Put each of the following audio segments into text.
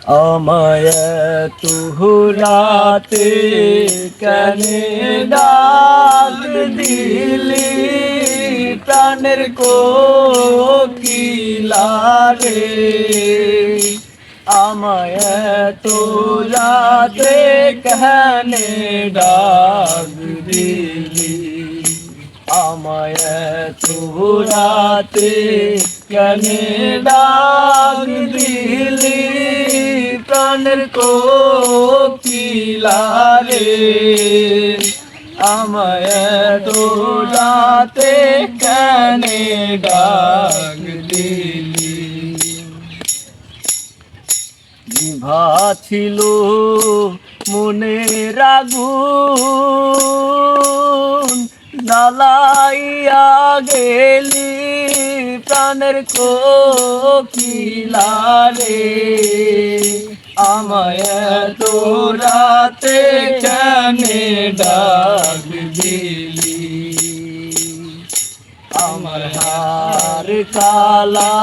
আমায় তুহুরাতে কেনে ডাক দিলি প্রাণের কোকিলা রে আমায় তুরাতে কেনে ডাক দিলি আমায় তুরাতে কেনে ডাক দিলি প্রাণের কোকিলা রে আমায় তোরাতে কেনে ডাক দিলি নিভা ছিল মনের আগুন জ্বালাইয়া গেলি প্রাণের কোকিলা রে আমায় তোরাতে কেনে ডাক দিলি আমার হার কালা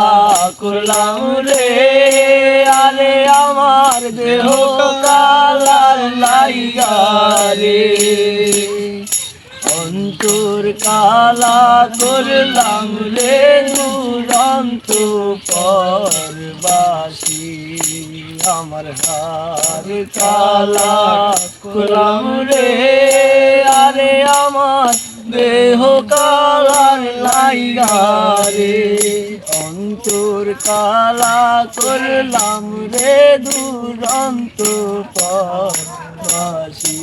করলাম রে আরে আমার দেহ কালার লাইগা রে অন্তর কালা করলাম রে দুরন্ত পরবাসী আমার হার কালা করলাম রে আরে আমার দেহ কালার লাইগা রে অন্তর কালা করলাম রে দুরন্ত পরবাসী।